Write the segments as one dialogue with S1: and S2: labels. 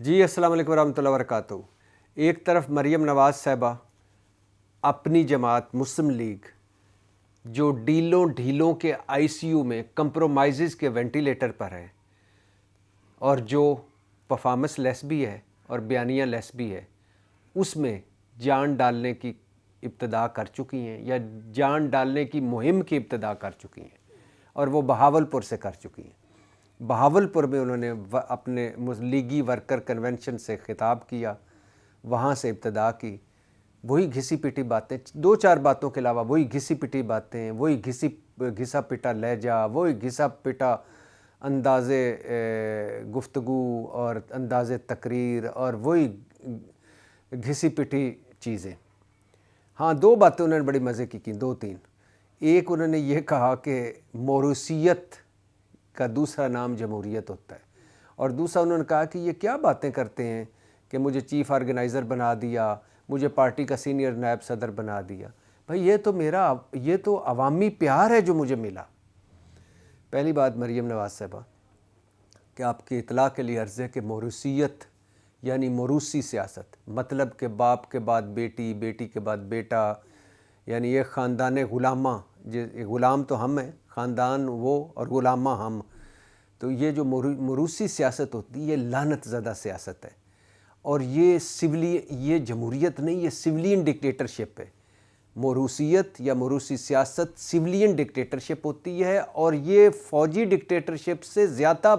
S1: جی السلام علیکم ورحمۃ اللہ وبرکاتہ۔ ایک طرف مریم نواز صاحبہ اپنی جماعت مسلم لیگ جو ڈھیلوں کے آئی سی یو میں کمپرومائزز کے وینٹیلیٹر پر ہے اور جو پرفارمنس لیس بھی ہے اور بیانیہ لیس بھی ہے، اس میں جان ڈالنے کی ابتدا کر چکی ہیں یا جان ڈالنے کی مہم کی ابتدا کر چکی ہیں، اور وہ بہاولپور سے کر چکی ہیں۔ بہاولپور میں انہوں نے اپنے لیگی ورکر کنونشن سے خطاب کیا، وہاں سے ابتدا کی۔ وہی گھسی پٹی باتیں، دو چار باتوں کے علاوہ وہی گھسی پٹی باتیں، وہی گھسا پٹا لہجہ، وہی گھسا پٹا انداز گفتگو اور انداز تقریر، اور وہی گھسی پٹی چیزیں۔ ہاں، دو باتیں انہوں نے بڑی مزے کی دو تین۔ ایک انہوں نے یہ کہا کہ موروثیت کا دوسرا نام جمہوریت ہوتا ہے، اور دوسرا انہوں نے کہا کہ یہ کیا باتیں کرتے ہیں کہ مجھے چیف آرگنائزر بنا دیا، مجھے پارٹی کا سینئر نائب صدر بنا دیا۔ بھائی یہ تو عوامی پیار ہے جو مجھے ملا۔ پہلی بات مریم نواز صاحبہ کہ آپ کی اطلاع کے لیے عرض ہے کہ موروثیت یعنی موروثی سیاست، مطلب کہ باپ کے بعد بیٹی، بیٹی کے بعد بیٹا، یعنی یہ خاندان غلامہ، غلام تو ہم ہیں، خاندان وہ اور غلامہ ہم۔ تو یہ جو موروثی سیاست ہوتی ہے یہ لعنت زدہ سیاست ہے، اور یہ جمہوریت نہیں، یہ سویلین ڈکٹیٹرشپ ہے۔ موروثیت یا موروثی سیاست سویلین ڈکٹیٹرشپ ہوتی ہے، اور یہ فوجی ڈکٹیٹرشپ سے زیادہ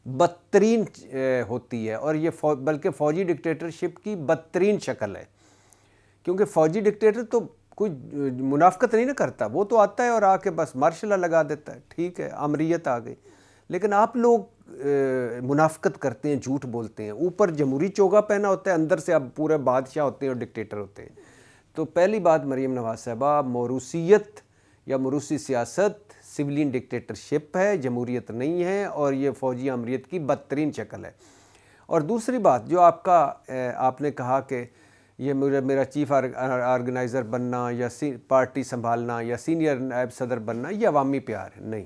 S1: بدترین ہوتی ہے، اور یہ بلکہ فوجی ڈکٹیٹرشپ کی بدترین شکل ہے، کیونکہ فوجی ڈکٹیٹر تو کوئی منافقت نہیں نہ کرتا، وہ تو آتا ہے اور آ کے بس مارشل لا لگا دیتا ہے، ٹھیک ہے، آمریت آ گئی۔ لیکن آپ لوگ منافقت کرتے ہیں، جھوٹ بولتے ہیں، اوپر جمہوری چوگا پہنا ہوتا ہے، اندر سے آپ پورے بادشاہ ہوتے ہیں اور ڈکٹیٹر ہوتے ہیں۔ تو پہلی بات مریم نواز صاحبہ، موروثیت یا موروثی سیاست سویلین ڈکٹیٹرشپ ہے، جمہوریت نہیں ہے، اور یہ فوجی آمریت کی بدترین شکل ہے۔ اور دوسری بات جو آپ نے کہا کہ یہ میرا چیف آرگنائزر بننا یا پارٹی سنبھالنا یا سینئر نائب صدر بننا یہ عوامی پیار ہے، نہیں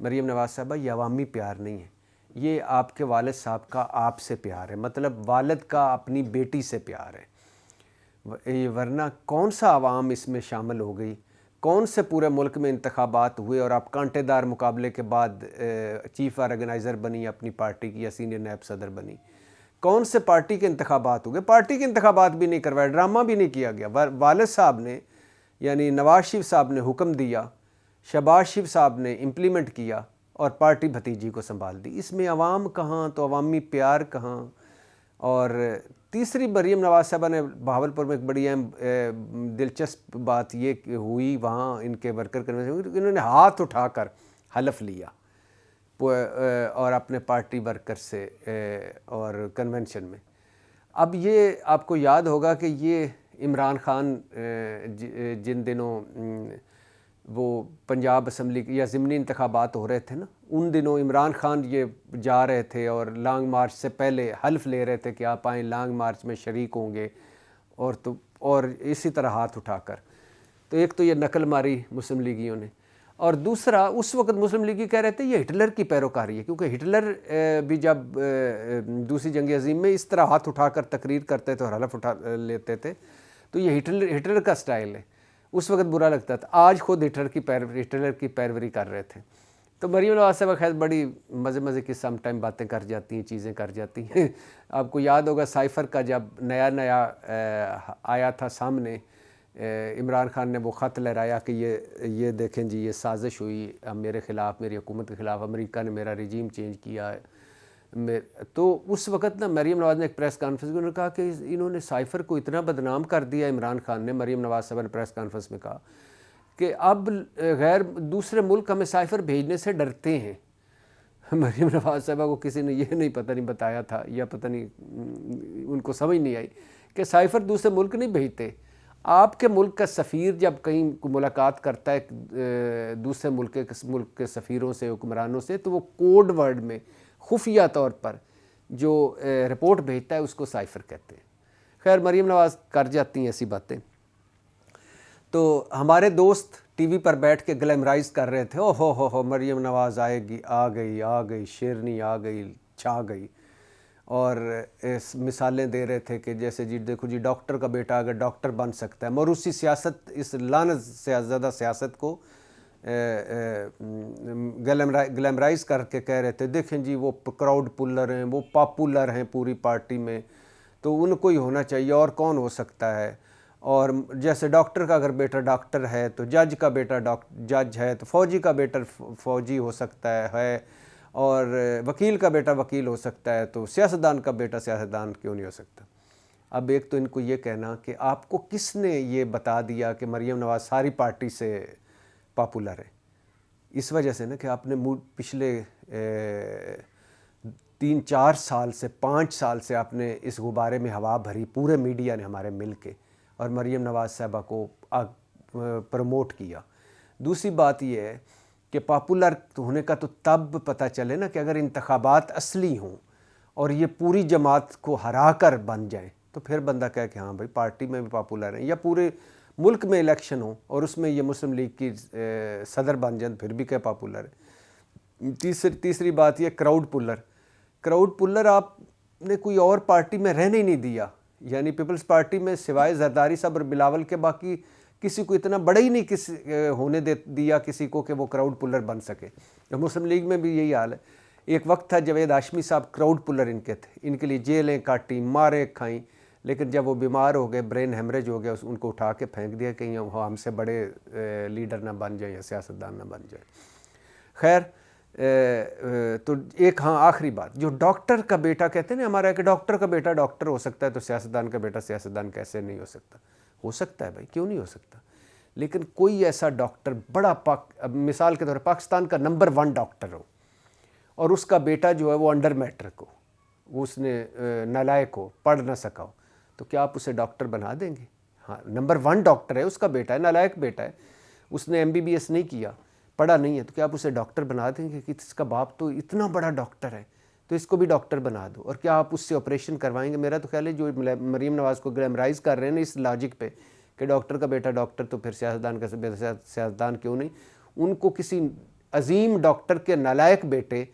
S1: مریم نواز صاحبہ، یہ عوامی پیار نہیں ہے، یہ آپ کے والد صاحب کا آپ سے پیار ہے، مطلب والد کا اپنی بیٹی سے پیار ہے۔ ورنہ کون سا عوام اس میں شامل ہو گئی؟ کون سے پورے ملک میں انتخابات ہوئے اور آپ کانٹے دار مقابلے کے بعد چیف آرگنائزر بنی اپنی پارٹی کی یا سینئر نائب صدر بنی؟ کون سے پارٹی کے انتخابات ہوئے؟ پارٹی کے انتخابات بھی نہیں کروائے، ڈرامہ بھی نہیں کیا گیا۔ والد صاحب نے یعنی نواز شریف صاحب نے حکم دیا، شہباز شریف صاحب نے امپلیمنٹ کیا، اور پارٹی بھتیجی کو سنبھال دی۔ اس میں عوام کہاں، تو عوامی پیار کہاں؟ اور تیسری مریم نواز صاحبہ نے بہاولپور میں ایک بڑی اہم دلچسپ بات یہ ہوئی، وہاں ان کے ورکر کنونشن انہوں نے ہاتھ اٹھا کر حلف لیا اور اپنے پارٹی ورکر سے اور کنونشن میں۔ اب یہ آپ کو یاد ہوگا کہ یہ عمران خان جن دنوں وہ پنجاب اسمبلی یا ضمنی انتخابات ہو رہے تھے نا، ان دنوں عمران خان یہ جا رہے تھے اور لانگ مارچ سے پہلے حلف لے رہے تھے کہ آپ آئیں، لانگ مارچ میں شریک ہوں گے، اور اسی طرح ہاتھ اٹھا کر۔ تو ایک تو یہ نقل ماری مسلم لیگیوں نے، اور دوسرا اس وقت مسلم لیگی کہہ رہے تھے یہ ہٹلر کی پیروکاری ہے، کیونکہ ہٹلر بھی جب دوسری جنگ عظیم میں اس طرح ہاتھ اٹھا کر تقریر کرتے تھے اور حلف اٹھا لیتے تھے، تو یہ ہٹلر کا سٹائل ہے۔ اس وقت برا لگتا تھا، آج خود ہٹلر کی پیروری کر رہے تھے۔ تو مریم نواز صاحبہ خیر بڑی مزے کی سم ٹائم باتیں کر جاتی ہیں، چیزیں کر جاتی ہیں۔ آپ کو یاد ہوگا سائفر کا جب نیا آیا تھا سامنے، عمران خان نے وہ خط لہرایا کہ یہ دیکھیں جی، یہ سازش ہوئی میرے خلاف، میری حکومت کے خلاف، امریکہ نے میرا رجیم چینج کیا۔ تو اس وقت نا مریم نواز نے ایک پریس کانفرنس میں کہا کہ انہوں نے سائفر کو اتنا بدنام کر دیا عمران خان نے، مریم نواز صاحب نے پریس کانفرنس میں کہا کہ اب دوسرے ملک ہمیں سائفر بھیجنے سے ڈرتے ہیں۔ مریم نواز صاحبہ کو کسی نے یہ پتہ نہیں بتایا تھا، یا پتہ نہیں ان کو سمجھ نہیں آئی کہ سائفر دوسرے ملک نہیں بھیجتے۔ آپ کے ملک کا سفیر جب کہیں ملاقات کرتا ہے دوسرے ملک کے سفیروں سے، حکمرانوں سے، تو وہ کوڈ ورڈ میں خفیہ طور پر جو رپورٹ بھیجتا ہے اس کو سائفر کہتے ہیں۔ خیر مریم نواز کر جاتی ہیں ایسی باتیں۔ تو ہمارے دوست ٹی وی پر بیٹھ کے گلیمرائز کر رہے تھے، ہو مریم نواز آئے گی، آ گئی شیرنی آ گئی، چھا گئی، اور مثالیں دے رہے تھے کہ جیسے جی دیکھو جی ڈاکٹر کا بیٹا اگر ڈاکٹر بن سکتا ہے، موروثی سیاست، اس لعنت سے زیادہ سیاست کو گلیمرائز کر کے کہہ رہے تھے دیکھیں جی وہ کراؤڈ پولر ہیں، وہ پاپولر ہیں پوری پارٹی میں، تو ان کو ہی ہونا چاہیے، اور کون ہو سکتا ہے؟ اور جیسے ڈاکٹر کا اگر بیٹا ڈاکٹر ہے تو جج کا بیٹا جج ہے، تو فوجی کا بیٹا فوجی ہو سکتا ہے، اور وکیل کا بیٹا وکیل ہو سکتا ہے، تو سیاستدان کا بیٹا سیاستدان کیوں نہیں ہو سکتا؟ اب ایک تو ان کو یہ کہنا کہ آپ کو کس نے یہ بتا دیا کہ مریم نواز ساری پارٹی سے پاپولر ہے؟ اس وجہ سے نا کہ آپ نے پچھلے 3-4 سال سے 5 سال سے آپ نے اس غبارے میں ہوا بھری، پورے میڈیا نے ہمارے مل کے، اور مریم نواز صاحبہ کو پروموٹ کیا۔ دوسری بات یہ ہے کہ پاپولر ہونے کا تو تب پتہ چلے نا کہ اگر انتخابات اصلی ہوں اور یہ پوری جماعت کو ہرا کر بن جائیں، تو پھر بندہ کہے کہ ہاں بھائی پارٹی میں بھی پاپولر ہیں، یا پورے ملک میں الیکشن ہوں اور اس میں یہ مسلم لیگ کی صدر بن جائیں پھر بھی کہ پاپولر ہے۔ تیسری بات یہ کراؤڈ پولر آپ نے کوئی اور پارٹی میں رہنے ہی نہیں دیا، یعنی پیپلز پارٹی میں سوائے زرداری صاحب اور بلاول کے باقی کسی کو اتنا بڑا ہی نہیں ہونے دیا کسی کو کہ وہ کراؤڈ پولر بن سکے۔ مسلم لیگ میں بھی یہی حال ہے۔ ایک وقت تھا جاوید ہاشمی صاحب کراؤڈ پولر ان کے تھے، ان کے لیے جیلیں کاٹی، مارے کھائیں، لیکن جب وہ بیمار ہو گئے، برین ہیمریج ہو گیا، ان کو اٹھا کے پھینک دیا کہ ہم سے بڑے لیڈر نہ بن جائیں یا سیاستدان نہ بن جائیں۔ خیر، تو ایک آخری بات، جو ڈاکٹر کا بیٹا کہتے ہیں نا ہمارا کہ ڈاکٹر کا بیٹا ڈاکٹر ہو سکتا ہے تو سیاستدان کا بیٹا سیاستدان کیسے نہیں ہو سکتا ہے بھائی، کیوں نہیں ہو سکتا؟ لیکن کوئی ایسا ڈاکٹر بڑا مثال کے طور پر پاکستان کا نمبر 1 ڈاکٹر ہو، اور اس کا بیٹا جو ہے وہ انڈر میٹرک ہو، وہ اس نے نالائق ہو، پڑھ نہ سکا ہو، تو کیا آپ اسے ڈاکٹر بنا دیں گے؟ ہاں، نمبر 1 ڈاکٹر ہے، اس کا بیٹا ہے، نالائق بیٹا ہے، اس نے MBBS نہیں کیا، پڑھا نہیں ہے، تو کیا آپ اسے ڈاکٹر بنا دیں گے کہ اس کا باپ تو اتنا بڑا ڈاکٹر ہے تو اس کو بھی ڈاکٹر بنا دو؟ اور کیا آپ اس سے آپریشن کروائیں گے؟ میرا تو خیال ہے جو مریم نواز کو گلیمرائز کر رہے ہیں نا اس لاجک پہ کہ ڈاکٹر کا بیٹا ڈاکٹر تو پھر سیاستدان کا سیاستدان کیوں نہیں، ان کو کسی عظیم ڈاکٹر کے نالائق بیٹے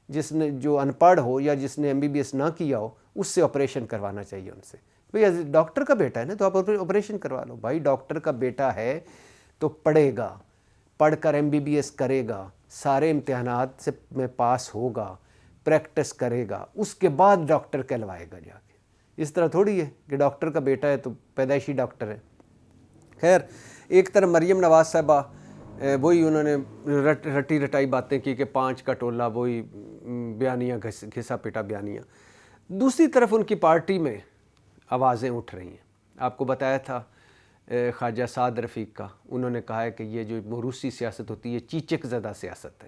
S1: جس نے جو ان پڑھ ہو یا جس نے MBBS نہ کیا ہو اس سے آپریشن کروانا چاہیے ان سے۔ بھئی ڈاکٹر کا بیٹا ہے نا تو آپ آپریشن کروا لو۔ بھائی ڈاکٹر کا بیٹا ہے تو پڑھے گا، پڑھ کر MBBS کرے گا، سارے امتحانات سے میں پاس ہوگا، پریکٹس کرے گا، اس کے بعد ڈاکٹر کہلوائے گا جا کے۔ اس طرح تھوڑی ہے کہ ڈاکٹر کا بیٹا ہے تو پیدائشی ڈاکٹر ہے۔ خیر، ایک طرف مریم نواز صاحبہ وہی انہوں نے رٹی رٹائی باتیں کی کہ 5 کا ٹولہ، وہی بیانیاں، گھسا پیٹا بیانیاں۔ دوسری طرف ان کی پارٹی میں آوازیں اٹھ رہی ہیں۔ آپ کو بتایا تھا خواجہ سعد رفیق کا، انہوں نے کہا ہے کہ یہ جو موروثی سیاست ہوتی ہے چیچک زدہ سیاست ہے۔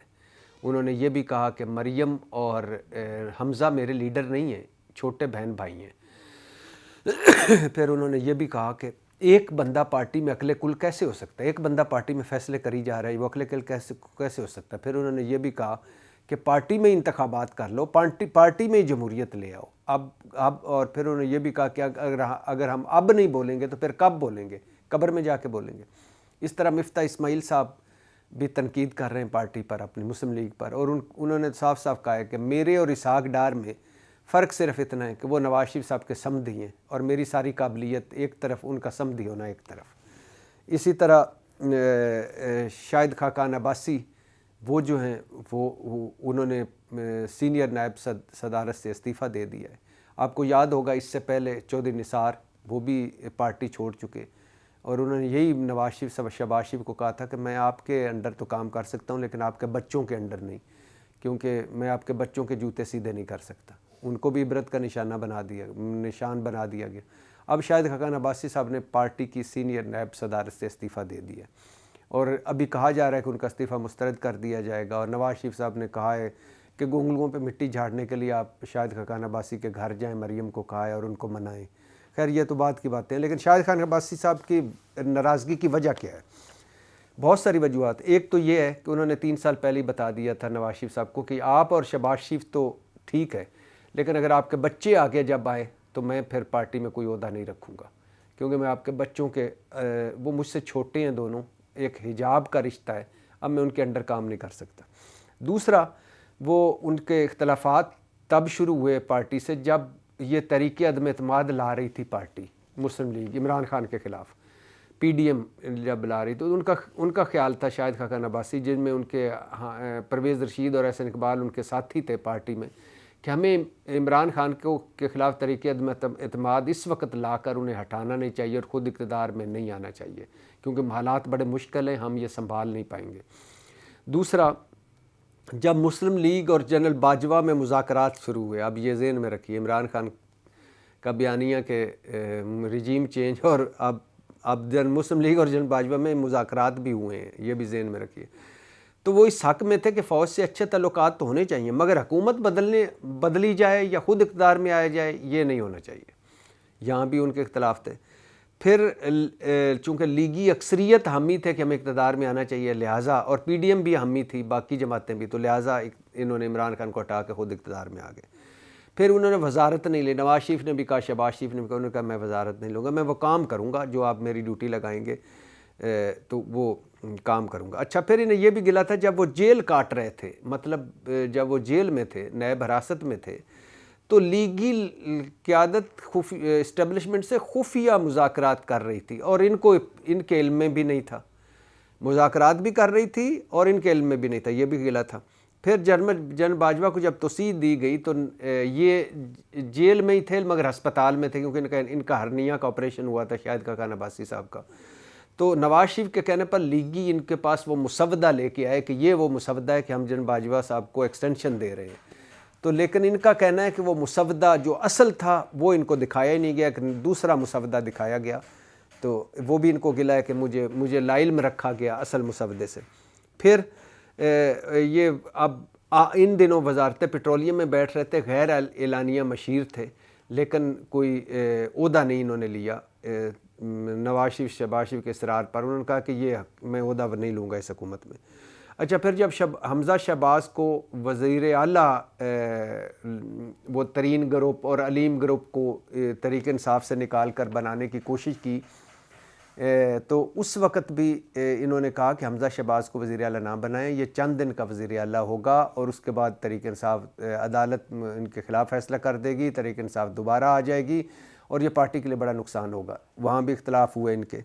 S1: انہوں نے یہ بھی کہا کہ مریم اور حمزہ میرے لیڈر نہیں ہیں، چھوٹے بہن بھائی ہیں۔ پھر انہوں نے یہ بھی کہا کہ ایک بندہ پارٹی میں عقل کل کیسے ہو سکتا ہے؟ ایک بندہ پارٹی میں فیصلے کری جا رہا ہے، وہ عقل کل کیسے ہو سکتا ہے؟ پھر انہوں نے یہ بھی کہا کہ پارٹی میں انتخابات کر لو، پارٹی میں جمہوریت لے آؤ۔ اب اور پھر انہوں نے یہ بھی کہا کہ اگر ہم اب نہیں بولیں گے تو پھر کب بولیں گے؟ قبر میں جا کے بولیں گے۔ اس طرح مفتاح اسماعیل صاحب بھی تنقید کر رہے ہیں پارٹی پر، اپنی مسلم لیگ پر، اور انہوں نے صاف صاف کہا ہے کہ میرے اور اسحاق ڈار میں فرق صرف اتنا ہے کہ وہ نواز شریف صاحب کے سمدھی ہیں اور میری ساری قابلیت ایک طرف، ان کا سمدھی ہونا ایک طرف۔ اسی طرح شاہد خاقان عباسی وہ جو ہیں وہ انہوں نے سینئر نائب صدارت سے استعفیٰ دے دیا ہے۔ آپ کو یاد ہوگا اس سے پہلے چودھری نثار وہ بھی پارٹی چھوڑ چکے، اور انہوں نے یہی نواز شریف صاحب، شہباز شریف کو کہا تھا کہ میں آپ کے انڈر تو کام کر سکتا ہوں لیکن آپ کے بچوں کے انڈر نہیں، کیونکہ میں آپ کے بچوں کے جوتے سیدھے نہیں کر سکتا۔ ان کو بھی عبرت کا نشان بنا دیا گیا۔ اب شاہد خاقان عباسی صاحب نے پارٹی کی سینئر نائب صدارت سے استعفیٰ دے دیا، اور ابھی کہا جا رہا ہے کہ ان کا استعفیٰ مسترد کر دیا جائے گا، اور نواز شریف صاحب نے کہا ہے کہ گونگلوں پہ مٹی جھاڑنے کے لیے آپ شاہد خاقان عباسی کے گھر جائیں، مریم کو کہا ہے، اور ان کو منائیں۔ خیر یہ تو بات کی باتیں ہیں، لیکن شاہد خاقان عباسی صاحب کی ناراضگی کی وجہ کیا ہے؟ بہت ساری وجوہات۔ ایک تو یہ ہے کہ انہوں نے 3 سال پہلے ہی بتا دیا تھا نواز شریف صاحب کو کہ آپ اور شہباز شریف تو ٹھیک ہے، لیکن اگر آپ کے بچے آگے جب آئے تو میں پھر پارٹی میں کوئی عہدہ نہیں رکھوں گا، کیونکہ میں آپ کے بچوں کے وہ مجھ سے چھوٹے ہیں دونوں، ایک حجاب کا رشتہ ہے، اب میں ان کے انڈر کام نہیں کر سکتا۔ دوسرا، وہ ان کے اختلافات تب شروع ہوئے پارٹی سے جب یہ تحریک عدم اعتماد لا رہی تھی پارٹی مسلم لیگ عمران خان کے خلاف، پی ڈی ایم جب لا رہی تو ان کا خیال تھا، شاہد خاقان عباسی جن میں ان کے پرویز رشید اور احسن اقبال ان کے ساتھی تھے پارٹی میں، کہ ہمیں عمران خان کے خلاف تحریک عدم اعتماد اس وقت لا کر انہیں ہٹانا نہیں چاہیے اور خود اقتدار میں نہیں آنا چاہیے، کیونکہ حالات بڑے مشکل ہیں، ہم یہ سنبھال نہیں پائیں گے۔ دوسرا، جب مسلم لیگ اور جنرل باجوہ میں مذاکرات شروع ہوئے، اب یہ ذہن میں رکھیے عمران خان کا بیانیہ کہ رجیم چینج، اور اب مسلم لیگ اور جنرل باجوہ میں مذاکرات بھی ہوئے ہیں، یہ بھی ذہن میں رکھیے، تو وہ اس حق میں تھے کہ فوج سے اچھے تعلقات تو ہونے چاہیے، مگر حکومت بدلی جائے یا خود اقتدار میں آیا جائے یہ نہیں ہونا چاہیے۔ یہاں بھی ان کے اختلاف تھے۔ پھر چونکہ لیگی اکثریت حامی تھے کہ ہمیں اقتدار میں آنا چاہیے، لہٰذا اور پی ڈی ایم بھی حامی تھی، باقی جماعتیں بھی، تو لہٰذا انہوں نے عمران خان کو ہٹا کے خود اقتدار میں آ گئے۔ پھر انہوں نے وزارت نہیں لی، نواز شریف نے بھی کہا، شہباز شریف نے بھی کہا، انہوں نے کہا میں وزارت نہیں لوں گا، میں وہ کام کروں گا جو آپ میری ڈیوٹی لگائیں گے تو وہ کام کروں گا۔ اچھا، پھر انہیں یہ بھی گلا تھا جب وہ جیل کاٹ رہے تھے، مطلب جب وہ جیل میں تھے، نیب حراست میں تھے، تو لیگی قیادت اسٹیبلشمنٹ سے خفیہ مذاکرات کر رہی تھی اور ان کے علم میں بھی نہیں تھا، مذاکرات بھی کر رہی تھی اور ان کے علم میں بھی نہیں تھا، یہ بھی گلا تھا۔ پھر جنرل باجوہ کو جب توسیع دی گئی تو یہ جیل میں ہی تھے مگر ہسپتال میں تھے، کیونکہ ان کا ہرنیہ کا آپریشن ہوا تھا شاہد خاقان عباسی صاحب کا۔ تو نواز شریف کے کہنے پر لیگی ان کے پاس وہ مسودہ لے کے آئے کہ یہ وہ مسودہ ہے کہ ہم جنرل باجوہ صاحب کو ایکسٹینشن دے رہے ہیں، تو لیکن ان کا کہنا ہے کہ وہ مسودہ جو اصل تھا وہ ان کو دکھایا ہی نہیں گیا، کہ دوسرا مسودہ دکھایا گیا، تو وہ بھی ان کو گلا ہے کہ مجھے لا علم رکھا گیا اصل مسودے سے۔ پھر یہ اب ان دنوں وزارت پیٹرولیم میں بیٹھ رہے تھے، غیر اعلانیہ مشیر تھے، لیکن کوئی عہدہ نہیں انہوں نے لیا، نواز شریف شہباز شریف کے اصرار پر انہوں نے کہا کہ یہ میں عہدہ نہیں لوں گا اس حکومت میں۔ اچھا، پھر جب حمزہ شہباز کو وزیر اعلیٰ وہ ترین گروپ اور علیم گروپ کو تحریک انصاف سے نکال کر بنانے کی کوشش کی، تو اس وقت بھی انہوں نے کہا کہ حمزہ شہباز کو وزیر اعلیٰ نہ بنائیں، یہ چند دن کا وزیر اعلیٰ ہوگا اور اس کے بعد تحریک انصاف عدالت ان کے خلاف فیصلہ کر دے گی، تحریک انصاف دوبارہ آ جائے گی اور یہ پارٹی کے لیے بڑا نقصان ہوگا۔ وہاں بھی اختلاف ہوئے ان کے۔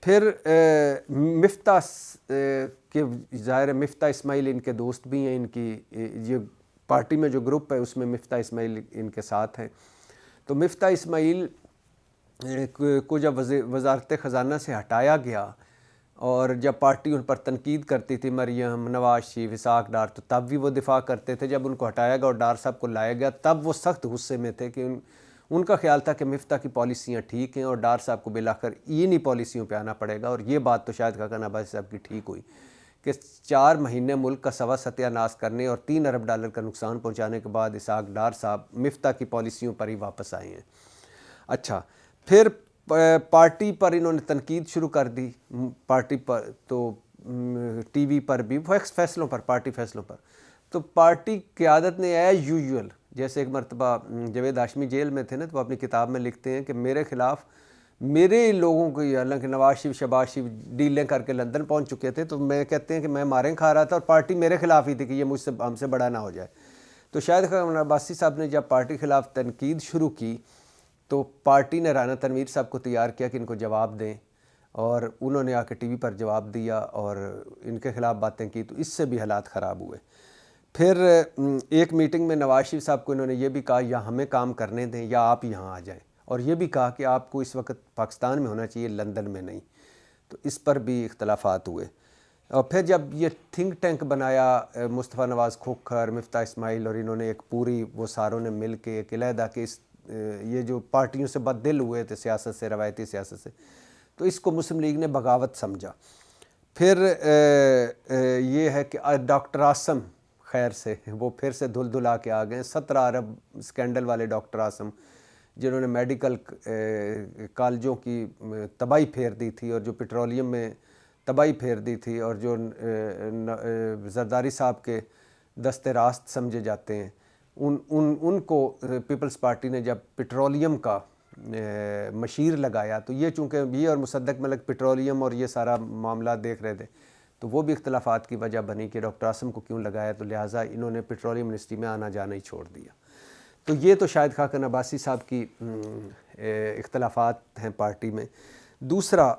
S1: پھر مفتاح کے ظاہر مفتاح اسماعیل ان کے دوست بھی ہیں، ان کی یہ پارٹی میں جو گروپ ہے اس میں مفتاح اسماعیل ان کے ساتھ ہیں، تو مفتاح اسماعیل کو جب وزارت خزانہ سے ہٹایا گیا اور جب پارٹی ان پر تنقید کرتی تھی، مریم، نواز شریف، اسحاق ڈار، تو تب بھی وہ دفاع کرتے تھے۔ جب ان کو ہٹایا گیا اور ڈار صاحب کو لایا گیا تب وہ سخت غصے میں تھے، کہ ان کا خیال تھا کہ مفتاح کی پالیسیاں ٹھیک ہیں اور ڈار صاحب کو بالآخر انہی پالیسیوں پہ آنا پڑے گا، اور یہ بات تو شاہد خاقان عباسی صاحب کی ٹھیک ہوئی کہ 4 مہینے ملک کا سوا ستیہ ناش کرنے اور $3 ارب کا نقصان پہنچانے کے بعد اسحاق ڈار صاحب مفتاح کی پالیسیوں پر ہی واپس آئے ہیں۔ اچھا، پھر پارٹی پر انہوں نے تنقید شروع کر دی، پارٹی پر تو ٹی وی پر بھی فیصلوں پر، پارٹی فیصلوں پر، تو پارٹی قیادت نے ایز یوزول، جیسے ایک مرتبہ جاوید ہاشمی جیل میں تھے نا، تو وہ اپنی کتاب میں لکھتے ہیں کہ میرے خلاف میرے لوگوں کو، حالانکہ نواز شریف شہباز شریف ڈیلیں کر کے لندن پہنچ چکے تھے، تو میں کہتے ہیں کہ میں ماریں کھا رہا تھا اور پارٹی میرے خلاف ہی تھی کہ یہ ہم سے بڑا نہ ہو جائے۔ تو شاہد خاقان عباسی صاحب نے جب پارٹی خلاف تنقید شروع کی تو پارٹی نے رانا تنویر صاحب کو تیار کیا کہ ان کو جواب دیں، اور انہوں نے آ کے ٹی وی پر جواب دیا اور ان کے خلاف باتیں کی، تو اس سے بھی حالات خراب ہوئے۔ پھر ایک میٹنگ میں نواز شریف صاحب کو انہوں نے یہ بھی کہا یا ہمیں کام کرنے دیں یا آپ یہاں آ جائیں، اور یہ بھی کہا کہ آپ کو اس وقت پاکستان میں ہونا چاہیے، لندن میں نہیں، تو اس پر بھی اختلافات ہوئے۔ اور پھر جب یہ تھنک ٹینک بنایا مصطفیٰ نواز کھوکھر، مفتاح اسماعیل اور انہوں نے ایک پوری وہ ساروں نے مل کے ایک علیحدہ کہ یہ جو پارٹیوں سے بد دل ہوئے تھے سیاست سے، روایتی سیاست سے، تو اس کو مسلم لیگ نے بغاوت سمجھا۔ پھر یہ ہے کہ ڈاکٹر عاصم خیر سے وہ پھر سے دھل دھلا کے آ گئے، 17 ارب اسکینڈل والے ڈاکٹر عاصم، جنہوں نے میڈیکل کالجوں کی تباہی پھیر دی تھی اور جو پیٹرولیم میں تباہی پھیر دی تھی، اور جو زرداری صاحب کے دست راست سمجھے جاتے ہیں، ان کو پیپلز پارٹی نے جب پیٹرولیم کا مشیر لگایا، تو یہ چونکہ یہ اور مصدق ملک پیٹرولیم اور یہ سارا معاملہ دیکھ رہے تھے، تو وہ بھی اختلافات کی وجہ بنی کہ ڈاکٹر عاصم کو کیوں لگایا، تو لہٰذا انہوں نے پیٹرولیم منسٹری میں آنا جانا ہی چھوڑ دیا۔ تو یہ تو شاہد خاقان عباسی صاحب کی اختلافات ہیں پارٹی میں. دوسرا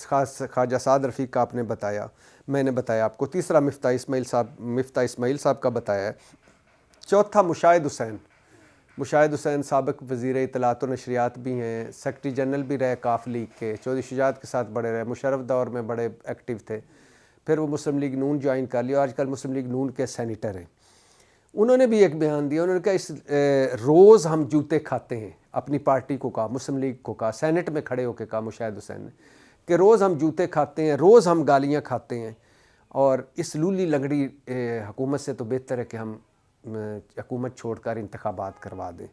S1: خواجہ سعد رفیق کا آپ نے بتایا، میں نے بتایا آپ کو. تیسرا مفتاح اسماعیل صاحب کا بتایا ہے. چوتھا مشاہد حسین سابق وزیر اطلاعات و نشریات بھی ہیں، سیکرٹری جنرل بھی رہے کاف لیگ کے، چودھری شجاعت کے ساتھ بڑے رہے، مشرف دور میں بڑے ایکٹیو تھے، پھر وہ مسلم لیگ نون جوائن کر لیا، آج کل مسلم لیگ نون کے سینیٹر ہیں. انہوں نے بھی ایک بیان دیا. انہوں نے کہا اس روز ہم جوتے کھاتے ہیں، اپنی پارٹی کو کہا، مسلم لیگ کو کہا، سینٹ میں کھڑے ہو کے کہا مشاہد حسین نے کہ روز ہم جوتے کھاتے ہیں، روز ہم گالیاں کھاتے ہیں، اور اس لولی لنگڑی حکومت سے تو بہتر ہے کہ ہم حکومت چھوڑ کر انتخابات کروا دیں.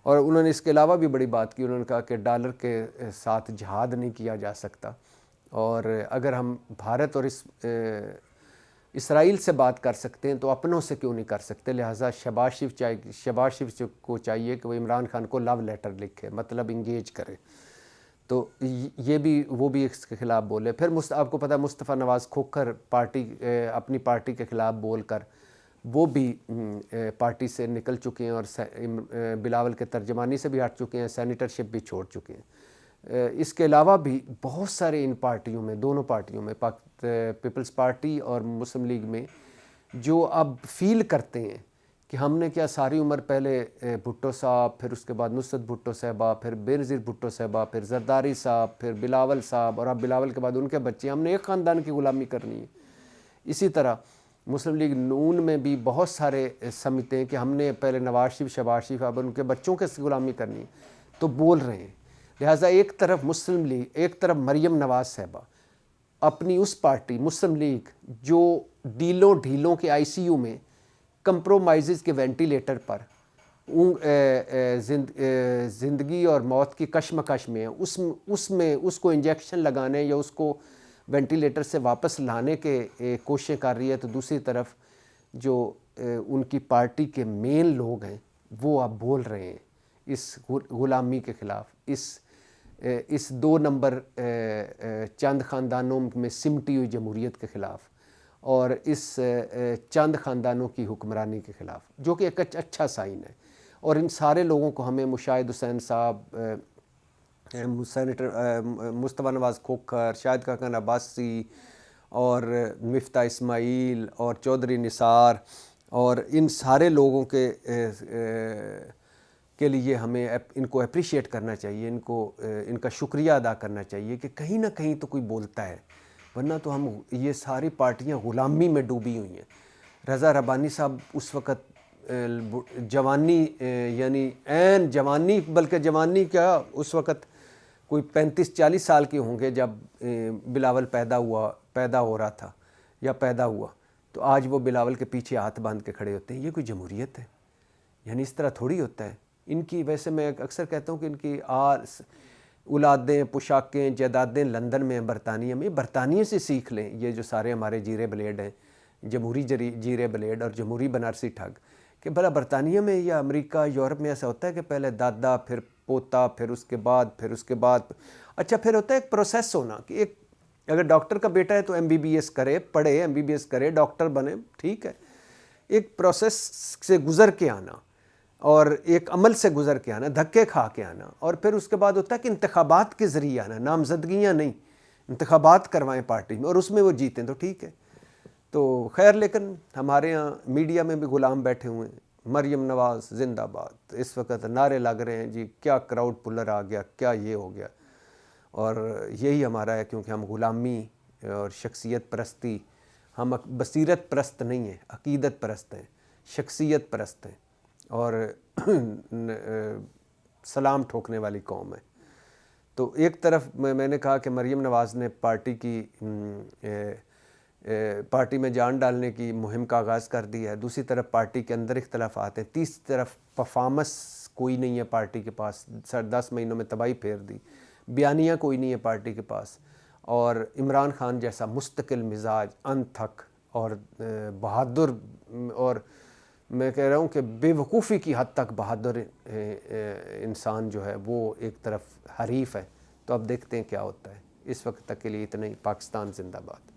S1: اور انہوں نے اس کے علاوہ بھی بڑی بات کی. انہوں نے کہا کہ ڈالر کے ساتھ جہاد نہیں کیا جا سکتا، اور اگر ہم بھارت اور اسرائیل سے بات کر سکتے ہیں تو اپنوں سے کیوں نہیں کر سکتے. لہٰذا شہباز شریف کو چاہیے کہ وہ عمران خان کو لو لیٹر لکھے، مطلب انگیج کرے. تو یہ بھی وہ بھی اس کے خلاف بولے. پھر آپ کو پتہ مصطفیٰ نواز کھوکھر اپنی پارٹی کے خلاف بول کر وہ بھی پارٹی سے نکل چکے ہیں، اور بلاول کے ترجمانی سے بھی ہٹ چکے ہیں، سینیٹرشپ بھی چھوڑ چکے ہیں. اس کے علاوہ بھی بہت سارے ان پارٹیوں میں، دونوں پارٹیوں میں، پیپلز پارٹی اور مسلم لیگ میں، جو اب فیل کرتے ہیں کہ ہم نے کیا ساری عمر پہلے بھٹو صاحب، پھر اس کے بعد نصرت بھٹو صاحبہ، پھر بےنظیر بھٹو صاحبہ، پھر زرداری صاحب، پھر بلاول صاحب، اور اب بلاول کے بعد ان کے بچے، ہم نے ایک خاندان کی غلامی کرنی ہے. اسی طرح مسلم لیگ نون میں بھی بہت سارے سمجھتے ہیں کہ ہم نے پہلے نواز شریف، شہباز شریف اب ان کے بچوں کے غلامی کرنی ہے، تو بول رہے ہیں. لہٰذا ایک طرف مسلم لیگ، ایک طرف مریم نواز صاحبہ اپنی اس پارٹی مسلم لیگ جو ڈھیلوں کے آئی سی یو میں کمپرومائزز کے وینٹیلیٹر پر زندگی اور موت کی کشمکش میں اس کو انجیکشن لگانے یا اس کو وینٹیلیٹر سے واپس لانے کے کوششیں کر رہی ہے، تو دوسری طرف جو ان کی پارٹی کے مین لوگ ہیں وہ اب بول رہے ہیں اس غلامی کے خلاف، اس 2 نمبر چند خاندانوں میں سمٹی ہوئی جمہوریت کے خلاف، اور اس چند خاندانوں کی حکمرانی کے خلاف، جو کہ ایک اچھا سائن ہے. اور ان سارے لوگوں کو ہمیں مشاہد حسین صاحب، سینیٹر مصطفیٰ نواز کھوکھر، شاہد خاقان عباسی، اور مفتاح اسماعیل، اور چودھری نثار، اور ان سارے لوگوں کے لیے ہمیں ان کو اپریشیٹ کرنا چاہیے، ان کا شکریہ ادا کرنا چاہیے کہ کہیں نہ کہیں تو کوئی بولتا ہے، ورنہ تو ہم یہ ساری پارٹیاں غلامی میں ڈوبی ہوئی ہیں. رضا ربانی صاحب اس وقت جوانی، یعنی عین جوانی، بلکہ جوانی کیا، اس وقت کوئی 35-40 سال کے ہوں گے جب بلاول پیدا ہو رہا تھا یا پیدا ہوا، تو آج وہ بلاول کے پیچھے ہاتھ باندھ کے کھڑے ہوتے ہیں. یہ کوئی جمہوریت ہے؟ یعنی اس طرح تھوڑی ہوتا ہے. ان کی، ویسے میں اکثر کہتا ہوں کہ ان کی اولادیں، پوشاکیں، جائیدادیں لندن میں ہیں، برطانیہ میں. برطانیہ سے سیکھ لیں یہ جو سارے ہمارے جیرے بلیڈ ہیں، جمہوری جیرے بلیڈ اور جمہوری بنارسی ٹھگ، کہ بھلا برطانیہ میں یا امریکہ، یورپ میں ایسا ہوتا ہے کہ پہلے دادا، پھر پوتا، پھر اس کے بعد اچھا، پھر ہوتا ہے ایک پروسیس ہونا کہ ایک اگر ڈاکٹر کا بیٹا ہے تو MBBS کرے، پڑھے، MBBS کرے، ڈاکٹر بنے، ٹھیک ہے. ایک پروسیس سے گزر کے آنا، اور ایک عمل سے گزر کے آنا، دھکے کھا کے آنا، اور پھر اس کے بعد ہوتا ہے کہ انتخابات کے ذریعے آنا. نامزدگیاں نہیں، انتخابات کروائیں پارٹی میں اور اس میں وہ جیتیں تو ٹھیک ہے. تو خیر، لیکن ہمارے ہاں میڈیا میں بھی غلام بیٹھے ہوئے ہیں. مریم نواز زندہ باد، اس وقت نعرے لگ رہے ہیں جی کیا کراؤڈ پلر آ گیا، کیا یہ ہو گیا. اور یہی ہمارا ہے، کیونکہ ہم غلامی اور شخصیت پرستی، ہم بصیرت پرست نہیں ہیں، عقیدت پرست ہیں، شخصیت پرست ہیں، اور سلام ٹھوکنے والی قوم ہے. تو ایک طرف میں نے کہا کہ مریم نواز نے پارٹی میں جان ڈالنے کی مہم کا آغاز کر دی ہے. دوسری طرف پارٹی کے اندر اختلافات ہیں. تیسری طرف پرفارمنس کوئی نہیں ہے پارٹی کے پاس، 10 مہینوں میں تباہی پھیر دی. بیانیہ کوئی نہیں ہے پارٹی کے پاس، اور عمران خان جیسا مستقل مزاج، انتھک اور بہادر، اور میں کہہ رہا ہوں کہ بے وقوفی کی حد تک بہادر انسان جو ہے وہ ایک طرف حریف ہے. تو اب دیکھتے ہیں کیا ہوتا ہے. اس وقت تک کے لیے اتنا ہی. پاکستان زندہ باد.